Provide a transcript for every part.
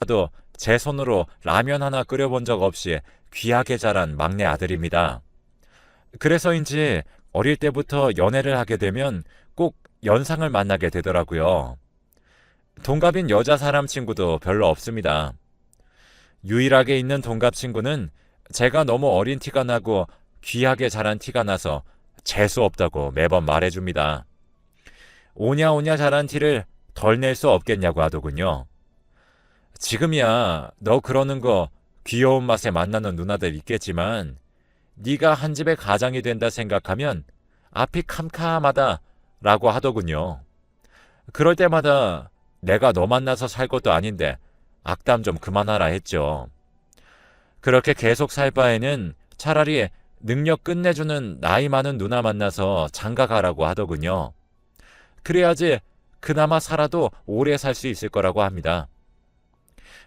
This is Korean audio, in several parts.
와이프도 제 손으로 라면 하나 끓여본 적 없이 귀하게 자란 막내 아들입니다. 그래서인지 어릴 때부터 연애를 하게 되면 꼭 연상을 만나게 되더라고요. 동갑인 여자 사람 친구도 별로 없습니다. 유일하게 있는 동갑 친구는 제가 너무 어린 티가 나고 귀하게 자란 티가 나서 재수 없다고 매번 말해줍니다. 오냐오냐 자란 티를 덜 낼 수 없겠냐고 하더군요. 지금이야 너 그러는 거 귀여운 맛에 만나는 누나들 있겠지만 네가 한 집의 가장이 된다 생각하면 앞이 캄캄하다 라고 하더군요. 그럴 때마다 내가 너 만나서 살 것도 아닌데 악담 좀 그만하라 했죠. 그렇게 계속 살 바에는 차라리 능력 끝내주는 나이 많은 누나 만나서 장가가라고 하더군요. 그래야지 그나마 살아도 오래 살 수 있을 거라고 합니다.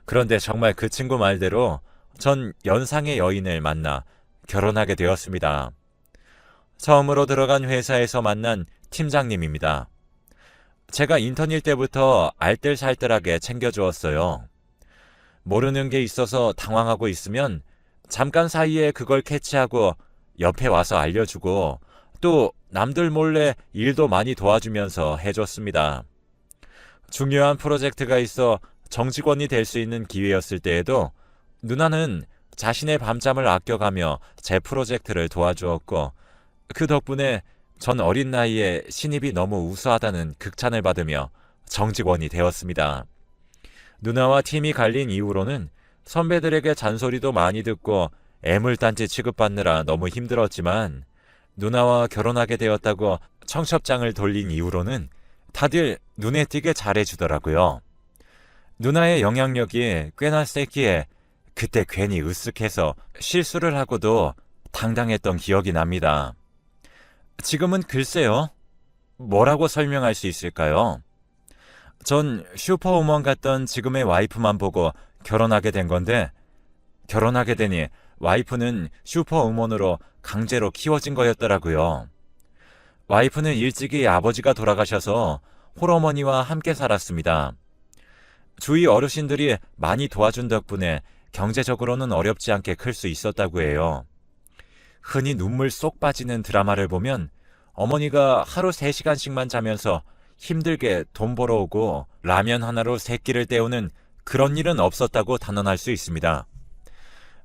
그런데 정말 그 친구 말대로 전 연상의 여인을 만나 결혼하게 되었습니다. 처음으로 들어간 회사에서 만난 팀장님입니다. 제가 인턴일 때부터 알뜰살뜰하게 챙겨주었어요. 모르는 게 있어서 당황하고 있으면 잠깐 사이에 그걸 캐치하고 옆에 와서 알려주고 또 남들 몰래 일도 많이 도와주면서 해줬습니다. 중요한 프로젝트가 있어 정직원이 될 수 있는 기회였을 때에도 누나는 자신의 밤잠을 아껴가며 제 프로젝트를 도와주었고 그 덕분에 전 어린 나이에 신입이 너무 우수하다는 극찬을 받으며 정직원이 되었습니다. 누나와 팀이 갈린 이후로는 선배들에게 잔소리도 많이 듣고 애물단지 취급받느라 너무 힘들었지만 누나와 결혼하게 되었다고 청첩장을 돌린 이후로는 다들 눈에 띄게 잘해주더라고요. 누나의 영향력이 꽤나 셌기에 그때 괜히 으쓱해서 실수를 하고도 당당했던 기억이 납니다. 지금은 글쎄요. 뭐라고 설명할 수 있을까요? 전 슈퍼우먼 같던 지금의 와이프만 보고 결혼하게 된 건데 결혼하게 되니 와이프는 슈퍼우먼으로 강제로 키워진 거였더라고요. 와이프는 일찍이 아버지가 돌아가셔서 홀어머니와 함께 살았습니다. 주위 어르신들이 많이 도와준 덕분에 경제적으로는 어렵지 않게 클 수 있었다고 해요. 흔히 눈물 쏙 빠지는 드라마를 보면 어머니가 하루 3시간씩만 자면서 힘들게 돈 벌어오고 라면 하나로 세 끼를 때우는 그런 일은 없었다고 단언할 수 있습니다.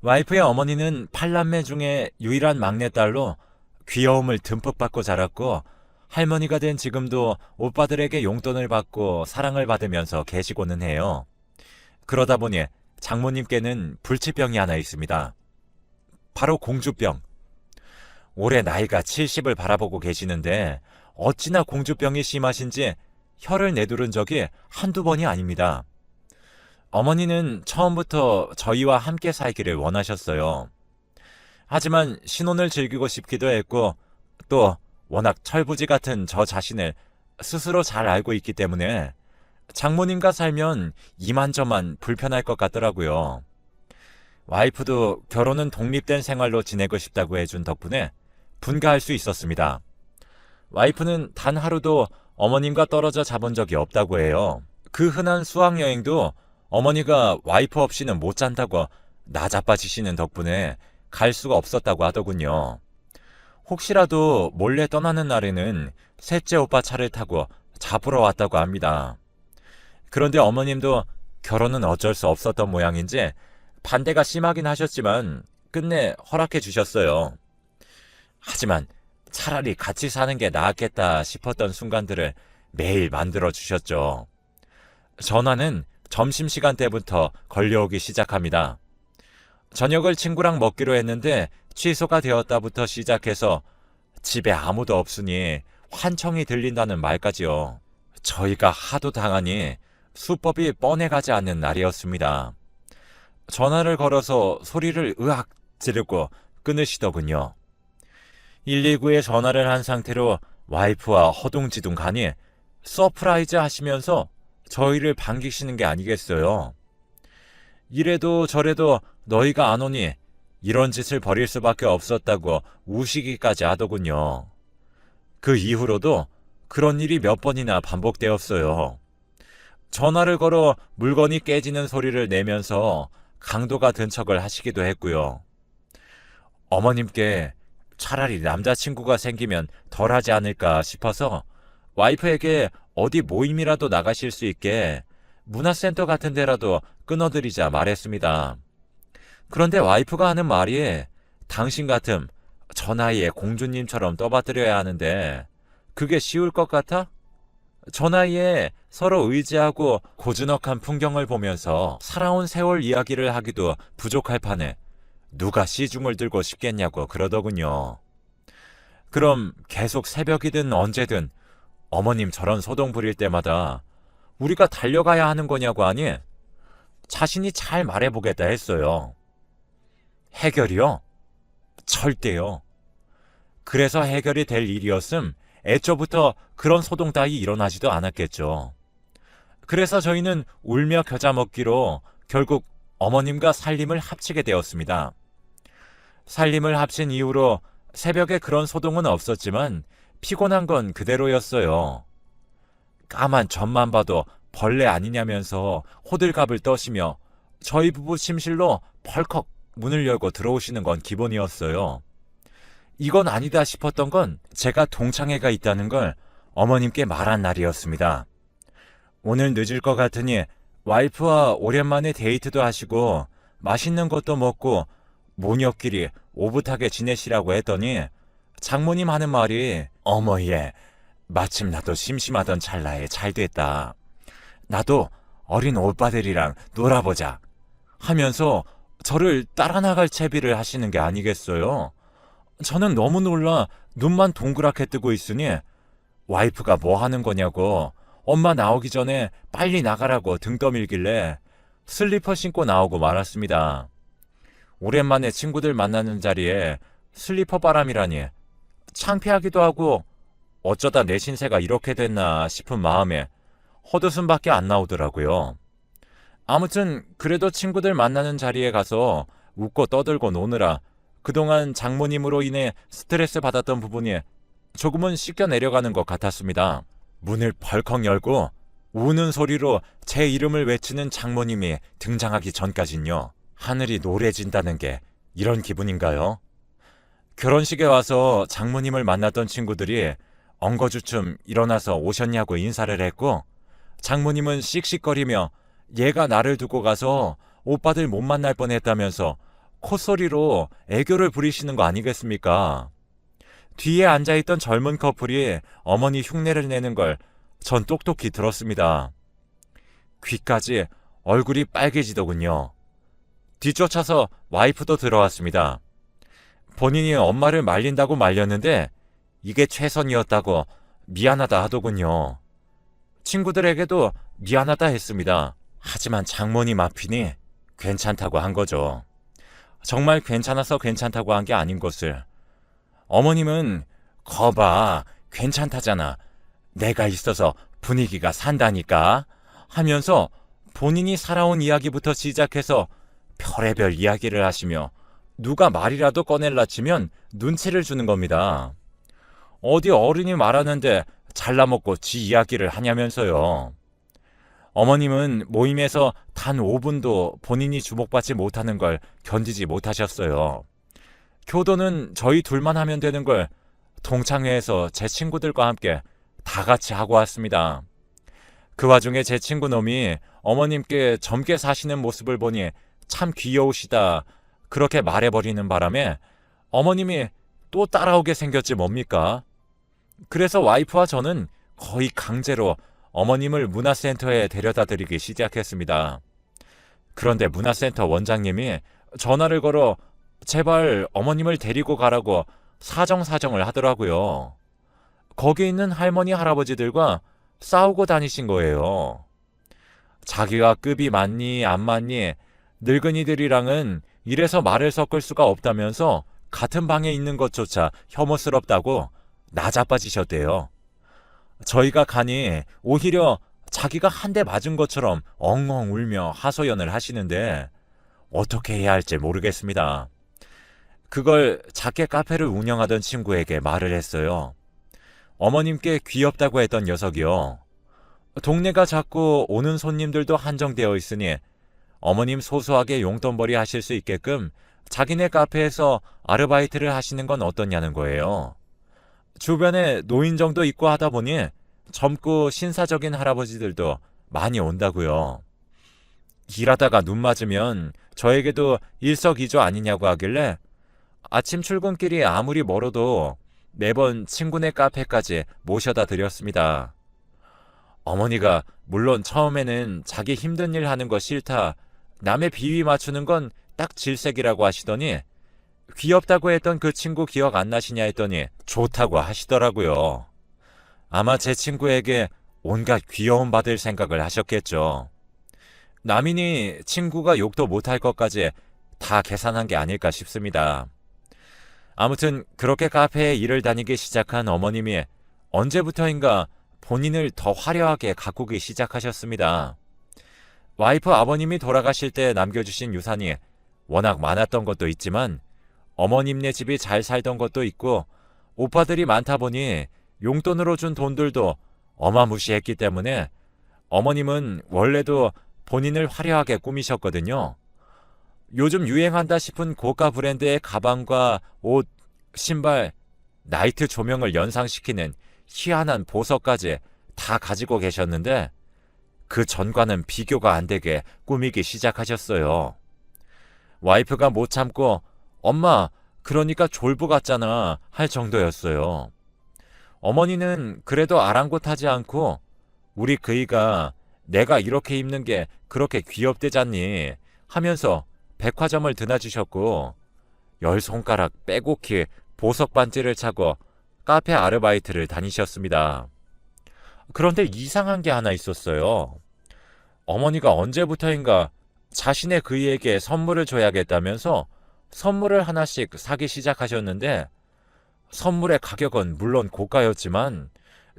와이프의 어머니는 8남매 중에 유일한 막내딸로 귀여움을 듬뿍 받고 자랐고 할머니가 된 지금도 오빠들에게 용돈을 받고 사랑을 받으면서 계시고는 해요. 그러다 보니 장모님께는 불치병이 하나 있습니다. 바로 공주병. 올해 나이가 70을 바라보고 계시는데 어찌나 공주병이 심하신지 혀를 내두른 적이 한두 번이 아닙니다. 어머니는 처음부터 저희와 함께 살기를 원하셨어요. 하지만 신혼을 즐기고 싶기도 했고 또 워낙 철부지 같은 저 자신을 스스로 잘 알고 있기 때문에 장모님과 살면 이만저만 불편할 것 같더라고요. 와이프도 결혼은 독립된 생활로 지내고 싶다고 해준 덕분에 분가할 수 있었습니다. 와이프는 단 하루도 어머님과 떨어져 자본 적이 없다고 해요. 그 흔한 수학여행도 어머니가 와이프 없이는 못 잔다고 나자빠지시는 덕분에 갈 수가 없었다고 하더군요. 혹시라도 몰래 떠나는 날에는 셋째 오빠 차를 타고 잡으러 왔다고 합니다. 그런데 어머님도 결혼은 어쩔 수 없었던 모양인지 반대가 심하긴 하셨지만 끝내 허락해 주셨어요. 하지만 차라리 같이 사는 게 나았겠다 싶었던 순간들을 매일 만들어 주셨죠. 전화는 점심시간 때부터 걸려오기 시작합니다. 저녁을 친구랑 먹기로 했는데 취소가 되었다부터 시작해서 집에 아무도 없으니 환청이 들린다는 말까지요. 저희가 하도 당하니 수법이 뻔해가지 않는 날이었습니다. 전화를 걸어서 소리를 으악 지르고 끊으시더군요. 119에 전화를 한 상태로 와이프와 허둥지둥 가니 서프라이즈 하시면서 저희를 반기시는 게 아니겠어요. 이래도 저래도 너희가 안 오니 이런 짓을 벌일 수밖에 없었다고 우시기까지 하더군요. 그 이후로도 그런 일이 몇 번이나 반복되었어요. 전화를 걸어 물건이 깨지는 소리를 내면서 강도가 든 척을 하시기도 했고요. 어머님께 차라리 남자친구가 생기면 덜하지 않을까 싶어서 와이프에게 어디 모임이라도 나가실 수 있게 문화센터 같은 데라도 끊어드리자 말했습니다. 그런데 와이프가 하는 말이 당신 같음 저 나이에 공주님처럼 떠받들여야 하는데 그게 쉬울 것 같아? 저 나이에 서로 의지하고 고즈넉한 풍경을 보면서 살아온 세월 이야기를 하기도 부족할 판에 누가 시중을 들고 싶겠냐고 그러더군요. 그럼 계속 새벽이든 언제든 어머님 저런 소동 부릴 때마다 우리가 달려가야 하는 거냐고 하니 자신이 잘 말해보겠다 했어요. 해결이요? 절대요. 그래서 해결이 될 일이었음 애초부터 그런 소동 따위 일어나지도 않았겠죠. 그래서 저희는 울며 겨자 먹기로 결국 어머님과 살림을 합치게 되었습니다. 살림을 합친 이후로 새벽에 그런 소동은 없었지만 피곤한 건 그대로였어요. 까만 점만 봐도 벌레 아니냐면서 호들갑을 떠시며 저희 부부 침실로 펄컥 문을 열고 들어오시는 건 기본이었어요. 이건 아니다 싶었던 건 제가 동창회가 있다는 걸 어머님께 말한 날이었습니다. 오늘 늦을 것 같으니 와이프와 오랜만에 데이트도 하시고 맛있는 것도 먹고 모녀끼리 오붓하게 지내시라고 했더니 장모님 하는 말이 어머 얘 마침 나도 심심하던 찰나에 잘됐다. 나도 어린 오빠들이랑 놀아보자 하면서 저를 따라 나갈 채비를 하시는 게 아니겠어요? 저는 너무 놀라 눈만 동그랗게 뜨고 있으니 와이프가 뭐 하는 거냐고 엄마 나오기 전에 빨리 나가라고 등 떠밀길래 슬리퍼 신고 나오고 말았습니다. 오랜만에 친구들 만나는 자리에 슬리퍼 바람이라니 창피하기도 하고 어쩌다 내 신세가 이렇게 됐나 싶은 마음에 헛웃음밖에 안 나오더라고요. 아무튼 그래도 친구들 만나는 자리에 가서 웃고 떠들고 노느라 그동안 장모님으로 인해 스트레스 받았던 부분이 조금은 씻겨 내려가는 것 같았습니다. 문을 벌컥 열고 우는 소리로 제 이름을 외치는 장모님이 등장하기 전까진요. 하늘이 노래진다는 게 이런 기분인가요? 결혼식에 와서 장모님을 만났던 친구들이 엉거주춤 일어나서 오셨냐고 인사를 했고 장모님은 씩씩거리며 얘가 나를 두고 가서 오빠들 못 만날 뻔했다면서 콧소리로 애교를 부리시는 거 아니겠습니까? 뒤에 앉아있던 젊은 커플이 어머니 흉내를 내는 걸 전 똑똑히 들었습니다. 귀까지 얼굴이 빨개지더군요. 뒤쫓아서 와이프도 들어왔습니다. 본인이 엄마를 말린다고 말렸는데 이게 최선이었다고 미안하다 하더군요. 친구들에게도 미안하다 했습니다. 하지만 장모님 앞이니 괜찮다고 한 거죠. 정말 괜찮아서 괜찮다고 한 게 아닌 것을. 어머님은 거봐 괜찮다잖아. 내가 있어서 분위기가 산다니까 하면서 본인이 살아온 이야기부터 시작해서 별의별 이야기를 하시며 누가 말이라도 꺼낼라 치면 눈치를 주는 겁니다. 어디 어른이 말하는데 잘라먹고 지 이야기를 하냐면서요. 어머님은 모임에서 단 5분도 본인이 주목받지 못하는 걸 견디지 못하셨어요. 교도는 저희 둘만 하면 되는 걸 동창회에서 제 친구들과 함께 다 같이 하고 왔습니다. 그 와중에 제 친구 놈이 어머님께 젊게 사시는 모습을 보니 참 귀여우시다 그렇게 말해버리는 바람에 어머님이 또 따라오게 생겼지 뭡니까? 그래서 와이프와 저는 거의 강제로 어머님을 문화센터에 데려다 드리기 시작했습니다. 그런데 문화센터 원장님이 전화를 걸어 제발 어머님을 데리고 가라고 사정사정을 하더라고요. 거기 있는 할머니 할아버지들과 싸우고 다니신 거예요. 자기가 급이 많니 안 많니 늙은이들이랑은 이래서 말을 섞을 수가 없다면서 같은 방에 있는 것조차 혐오스럽다고 나자빠지셨대요. 저희가 가니 오히려 자기가 한 대 맞은 것처럼 엉엉 울며 하소연을 하시는데 어떻게 해야 할지 모르겠습니다. 그걸 작게 카페를 운영하던 친구에게 말을 했어요. 어머님께 귀엽다고 했던 녀석이요. 동네가 작고 오는 손님들도 한정되어 있으니 어머님 소소하게 용돈벌이 하실 수 있게끔 자기네 카페에서 아르바이트를 하시는 건 어떠냐는 거예요. 주변에 노인정도 있고 하다 보니 젊고 신사적인 할아버지들도 많이 온다고요. 일하다가 눈 맞으면 저에게도 일석이조 아니냐고 하길래 아침 출근길이 아무리 멀어도 매번 친구네 카페까지 모셔다 드렸습니다. 어머니가 물론 처음에는 자기 힘든 일 하는 거 싫다, 남의 비위 맞추는 건 딱 질색이라고 하시더니 귀엽다고 했던 그 친구 기억 안 나시냐 했더니 좋다고 하시더라고요. 아마 제 친구에게 온갖 귀여움 받을 생각을 하셨겠죠. 남이니 친구가 욕도 못할 것까지 다 계산한 게 아닐까 싶습니다. 아무튼 그렇게 카페에 일을 다니기 시작한 어머님이 언제부터인가 본인을 더 화려하게 가꾸기 시작하셨습니다. 와이프 아버님이 돌아가실 때 남겨주신 유산이 워낙 많았던 것도 있지만 어머님네 집이 잘 살던 것도 있고 오빠들이 많다 보니 용돈으로 준 돈들도 어마무시했기 때문에 어머님은 원래도 본인을 화려하게 꾸미셨거든요. 요즘 유행한다 싶은 고가 브랜드의 가방과 옷, 신발, 나이트 조명을 연상시키는 희한한 보석까지 다 가지고 계셨는데 그 전과는 비교가 안 되게 꾸미기 시작하셨어요. 와이프가 못 참고 엄마 그러니까 졸부 같잖아 할 정도였어요. 어머니는 그래도 아랑곳하지 않고 우리 그이가 내가 이렇게 입는 게 그렇게 귀엽대잖니 하면서 백화점을 드나주셨고 10손가락 빼곡히 보석 반지를 차고 카페 아르바이트를 다니셨습니다. 그런데 이상한 게 하나 있었어요. 어머니가 언제부터인가 자신의 그이에게 선물을 줘야겠다면서 선물을 하나씩 사기 시작하셨는데 선물의 가격은 물론 고가였지만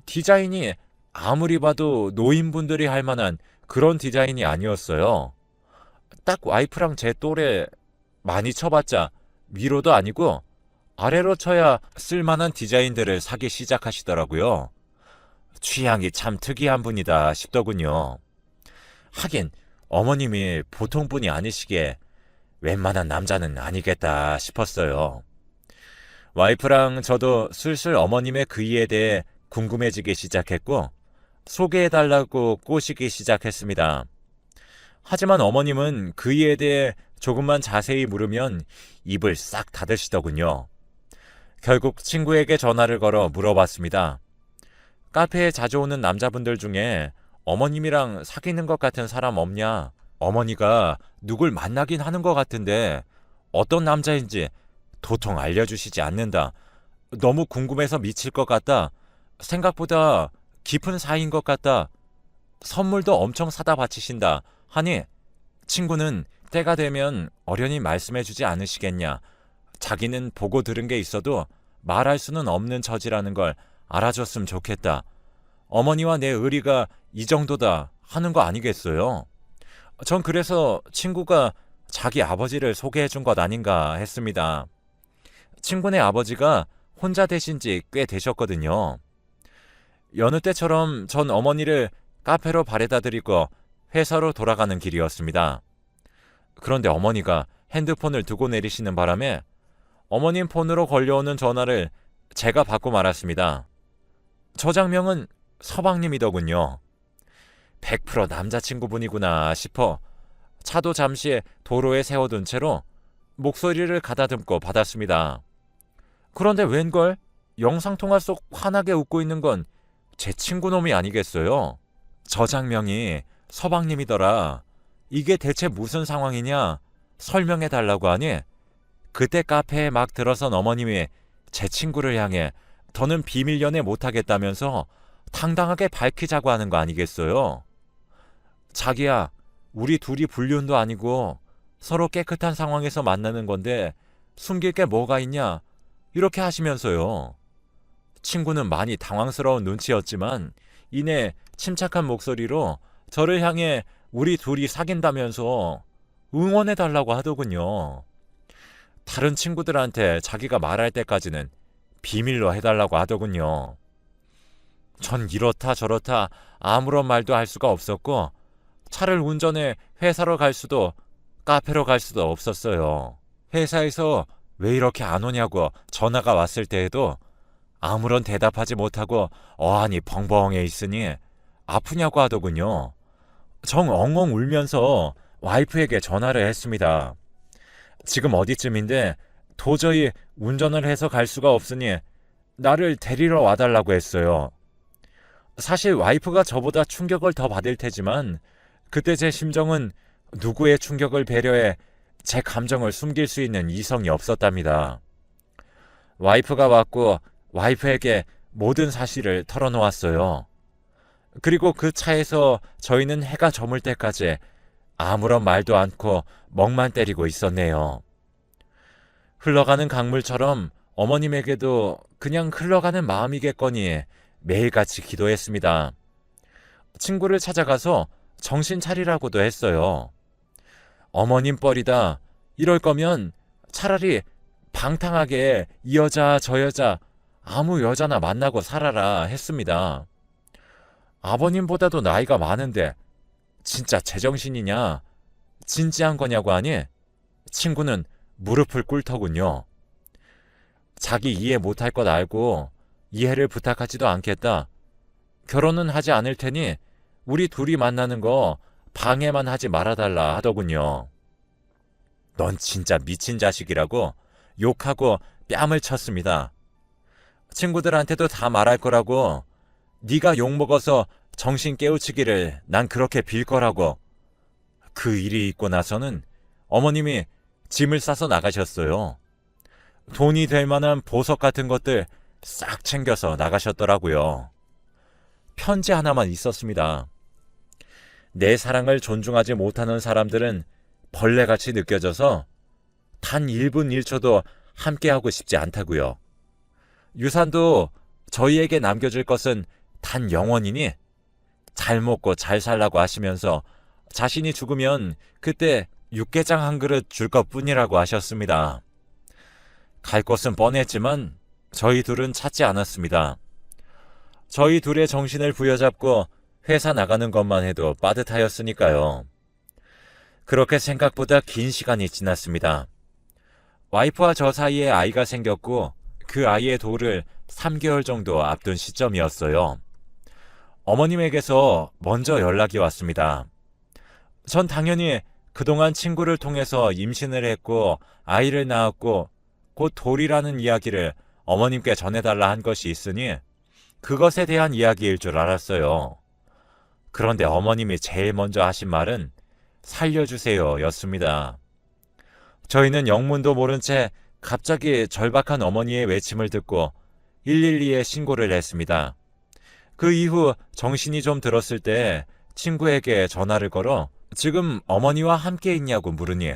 디자인이 아무리 봐도 노인분들이 할 만한 그런 디자인이 아니었어요. 딱 와이프랑 제 또래 많이 쳐봤자 위로도 아니고 아래로 쳐야 쓸만한 디자인들을 사기 시작하시더라고요. 취향이 참 특이한 분이다 싶더군요. 하긴 어머님이 보통 분이 아니시기에 웬만한 남자는 아니겠다 싶었어요. 와이프랑 저도 슬슬 어머님의 그이에 대해 궁금해지기 시작했고 소개해달라고 꼬시기 시작했습니다. 하지만 어머님은 그이에 대해 조금만 자세히 물으면 입을 싹 닫으시더군요. 결국 친구에게 전화를 걸어 물어봤습니다. 카페에 자주 오는 남자분들 중에 어머님이랑 사귀는 것 같은 사람 없냐? 어머니가 누굴 만나긴 하는 것 같은데 어떤 남자인지 도통 알려주시지 않는다. 너무 궁금해서 미칠 것 같다. 생각보다 깊은 사이인 것 같다. 선물도 엄청 사다 바치신다. 하니 친구는 때가 되면 어련히 말씀해주지 않으시겠냐. 자기는 보고 들은 게 있어도 말할 수는 없는 처지라는 걸 알아줬으면 좋겠다. 어머니와 내 의리가 이 정도다 하는 거 아니겠어요? 전 그래서 친구가 자기 아버지를 소개해 준 것 아닌가 했습니다. 친구네 아버지가 혼자 되신 지 꽤 되셨거든요. 여느 때처럼 전 어머니를 카페로 바래다 드리고 회사로 돌아가는 길이었습니다. 그런데 어머니가 핸드폰을 두고 내리시는 바람에 어머님 폰으로 걸려오는 전화를 제가 받고 말았습니다. 저장명은 서방님이더군요. 100% 남자친구분이구나 싶어 차도 잠시 도로에 세워둔 채로 목소리를 가다듬고 받았습니다. 그런데 웬걸 영상통화 속 환하게 웃고 있는 건 제 친구놈이 아니겠어요? 저장명이 서방님이더라. 이게 대체 무슨 상황이냐 설명해달라고 하니 그때 카페에 막 들어선 어머님이 제 친구를 향해 더는 비밀 연애 못하겠다면서 당당하게 밝히자고 하는 거 아니겠어요? 자기야, 우리 둘이 불륜도 아니고 서로 깨끗한 상황에서 만나는 건데 숨길 게 뭐가 있냐? 이렇게 하시면서요. 친구는 많이 당황스러운 눈치였지만 이내 침착한 목소리로 저를 향해 우리 둘이 사귄다면서 응원해달라고 하더군요. 다른 친구들한테 자기가 말할 때까지는 비밀로 해달라고 하더군요. 전 이렇다 저렇다 아무런 말도 할 수가 없었고 차를 운전해 회사로 갈 수도 카페로 갈 수도 없었어요. 회사에서 왜 이렇게 안 오냐고 전화가 왔을 때에도 아무런 대답하지 못하고 어안이 벙벙해 있으니 아프냐고 하더군요. 정 엉엉 울면서 와이프에게 전화를 했습니다. 지금 어디쯤인데 도저히 운전을 해서 갈 수가 없으니 나를 데리러 와달라고 했어요. 사실 와이프가 저보다 충격을 더 받을 테지만 그때 제 심정은 누구의 충격을 배려해 제 감정을 숨길 수 있는 이성이 없었답니다. 와이프가 왔고 와이프에게 모든 사실을 털어놓았어요. 그리고 그 차에서 저희는 해가 저물 때까지 아무런 말도 않고 멍만 때리고 있었네요. 흘러가는 강물처럼 어머님에게도 그냥 흘러가는 마음이겠거니 매일같이 기도했습니다. 친구를 찾아가서 정신 차리라고도 했어요. 어머님 뻘이다. 이럴 거면 차라리 방탕하게 이 여자 저 여자 아무 여자나 만나고 살아라 했습니다. 아버님보다도 나이가 많은데 진짜 제정신이냐? 진지한 거냐고 하니 친구는 무릎을 꿇더군요. 자기 이해 못할 것 알고 이해를 부탁하지도 않겠다. 결혼은 하지 않을 테니 우리 둘이 만나는 거 방해만 하지 말아달라 하더군요. 넌 진짜 미친 자식이라고 욕하고 뺨을 쳤습니다. 친구들한테도 다 말할 거라고 네가 욕먹어서 정신 깨우치기를 난 그렇게 빌 거라고. 그 일이 있고 나서는 어머님이 짐을 싸서 나가셨어요. 돈이 될 만한 보석 같은 것들 싹 챙겨서 나가셨더라고요. 편지 하나만 있었습니다. 내 사랑을 존중하지 못하는 사람들은 벌레같이 느껴져서 단 1분 1초도 함께하고 싶지 않다고요. 유산도 저희에게 남겨줄 것은 단 영원이니 잘 먹고 잘 살라고 하시면서 자신이 죽으면 그때 육개장 한 그릇 줄 것뿐이라고 하셨습니다. 갈 곳은 뻔했지만 저희 둘은 찾지 않았습니다. 저희 둘의 정신을 부여잡고 회사 나가는 것만 해도 빠듯하였으니까요. 그렇게 생각보다 긴 시간이 지났습니다. 와이프와 저 사이에 아이가 생겼고 그 아이의 돌을 3개월 정도 앞둔 시점이었어요. 어머님에게서 먼저 연락이 왔습니다. 전 당연히 그동안 친구를 통해서 임신을 했고 아이를 낳았고 곧 돌이라는 이야기를 어머님께 전해달라 한 것이 있으니 그것에 대한 이야기일 줄 알았어요. 그런데 어머님이 제일 먼저 하신 말은 살려주세요 였습니다. 저희는 영문도 모른 채 갑자기 절박한 어머니의 외침을 듣고 112에 신고를 했습니다. 그 이후 정신이 좀 들었을 때 친구에게 전화를 걸어 지금 어머니와 함께 있냐고 물으니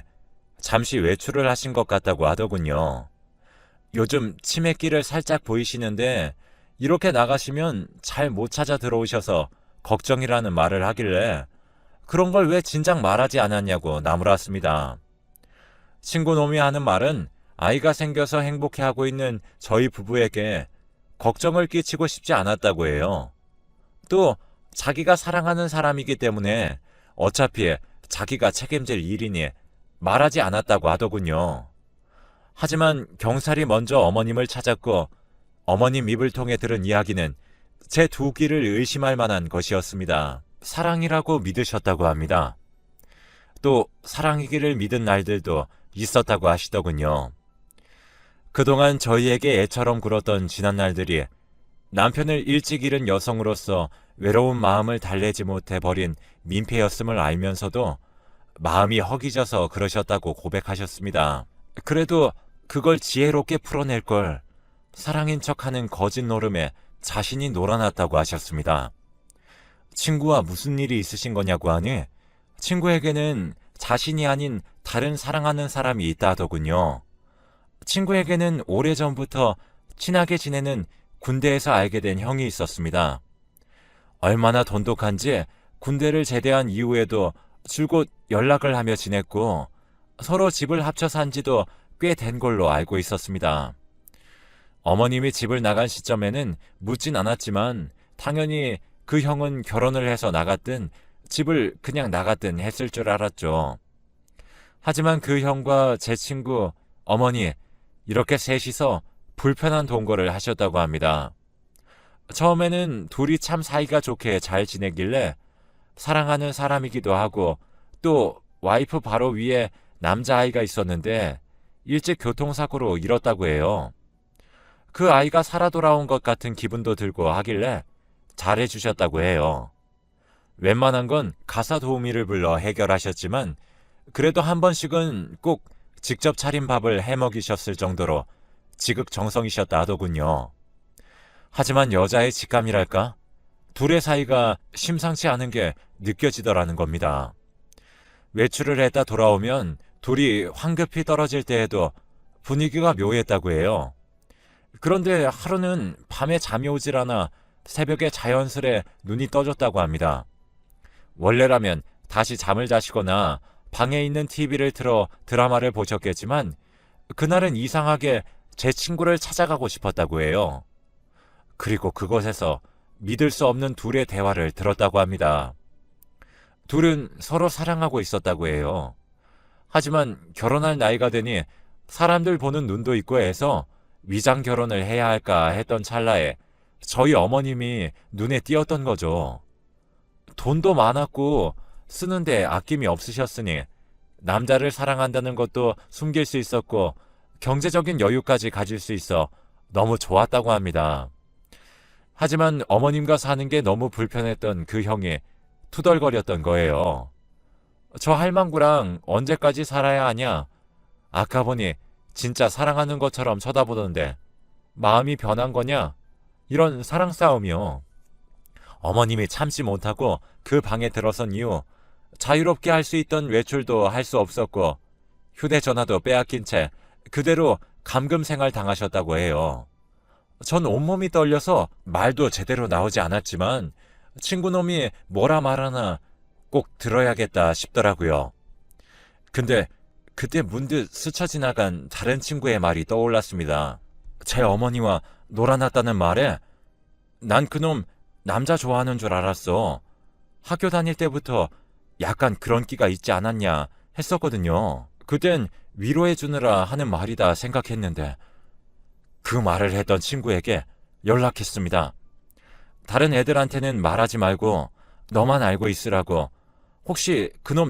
잠시 외출을 하신 것 같다고 하더군요. 요즘 치매길을 살짝 보이시는데 이렇게 나가시면 잘 못 찾아 들어오셔서 걱정이라는 말을 하길래 그런 걸 왜 진작 말하지 않았냐고 나무랐습니다. 친구 놈이 하는 말은 아이가 생겨서 행복해하고 있는 저희 부부에게 걱정을 끼치고 싶지 않았다고 해요. 또 자기가 사랑하는 사람이기 때문에 어차피 자기가 책임질 일이니 말하지 않았다고 하더군요. 하지만 경찰이 먼저 어머님을 찾았고 어머님 입을 통해 들은 이야기는 제 두 귀를 의심할 만한 것이었습니다. 사랑이라고 믿으셨다고 합니다. 또 사랑이기를 믿은 날들도 있었다고 하시더군요. 그동안 저희에게 애처럼 굴었던 지난 날들이 남편을 일찍 잃은 여성으로서 외로운 마음을 달래지 못해 버린 민폐였음을 알면서도 마음이 허기져서 그러셨다고 고백하셨습니다. 그래도 그걸 지혜롭게 풀어낼 걸 사랑인 척하는 거짓 노름에 자신이 놀아났다고 하셨습니다. 친구와 무슨 일이 있으신 거냐고 하니 친구에게는 자신이 아닌 다른 사랑하는 사람이 있다 하더군요. 친구에게는 오래전부터 친하게 지내는 군대에서 알게 된 형이 있었습니다. 얼마나 돈독한지 군대를 제대한 이후에도 줄곧 연락을 하며 지냈고 서로 집을 합쳐 산 지도 꽤 된 걸로 알고 있었습니다. 어머님이 집을 나간 시점에는 묻진 않았지만 당연히 그 형은 결혼을 해서 나갔든 집을 그냥 나갔든 했을 줄 알았죠. 하지만 그 형과 제 친구, 어머니, 이렇게 셋이서 불편한 동거를 하셨다고 합니다. 처음에는 둘이 참 사이가 좋게 잘 지내길래 사랑하는 사람이기도 하고 또 와이프 바로 위에 남자아이가 있었는데 일찍 교통사고로 잃었다고 해요. 그 아이가 살아 돌아온 것 같은 기분도 들고 하길래 잘해주셨다고 해요. 웬만한 건 가사 도우미를 불러 해결하셨지만 그래도 한 번씩은 꼭 직접 차린 밥을 해먹이셨을 정도로 지극정성이셨다 하더군요. 하지만 여자의 직감이랄까? 둘의 사이가 심상치 않은 게 느껴지더라는 겁니다. 외출을 했다 돌아오면 둘이 황급히 떨어질 때에도 분위기가 묘했다고 해요. 그런데 하루는 밤에 잠이 오질 않아 새벽에 자연스레 눈이 떠졌다고 합니다. 원래라면 다시 잠을 자시거나 방에 있는 TV를 틀어 드라마를 보셨겠지만 그날은 이상하게 제 친구를 찾아가고 싶었다고 해요. 그리고 그곳에서 믿을 수 없는 둘의 대화를 들었다고 합니다. 둘은 서로 사랑하고 있었다고 해요. 하지만 결혼할 나이가 되니 사람들 보는 눈도 있고 해서 위장 결혼을 해야 할까 했던 찰나에 저희 어머님이 눈에 띄었던 거죠. 돈도 많았고 쓰는데 아낌이 없으셨으니 남자를 사랑한다는 것도 숨길 수 있었고 경제적인 여유까지 가질 수 있어 너무 좋았다고 합니다. 하지만 어머님과 사는 게 너무 불편했던 그 형이 투덜거렸던 거예요. 저 할망구랑 언제까지 살아야 하냐? 아까 보니 진짜 사랑하는 것처럼 쳐다보던데 마음이 변한 거냐? 이런 사랑 싸움이요. 어머님이 참지 못하고 그 방에 들어선 이후 자유롭게 할 수 있던 외출도 할 수 없었고 휴대전화도 빼앗긴 채 그대로 감금생활 당하셨다고 해요. 전 온몸이 떨려서 말도 제대로 나오지 않았지만 친구놈이 뭐라 말하나 꼭 들어야겠다 싶더라고요. 근데 그때 문득 스쳐 지나간 다른 친구의 말이 떠올랐습니다. 제 어머니와 놀아났다는 말에 난 그놈 남자 좋아하는 줄 알았어. 학교 다닐 때부터 약간 그런 끼가 있지 않았냐 했었거든요. 그땐 위로해 주느라 하는 말이다 생각했는데 그 말을 했던 친구에게 연락했습니다. 다른 애들한테는 말하지 말고 너만 알고 있으라고. 혹시 그놈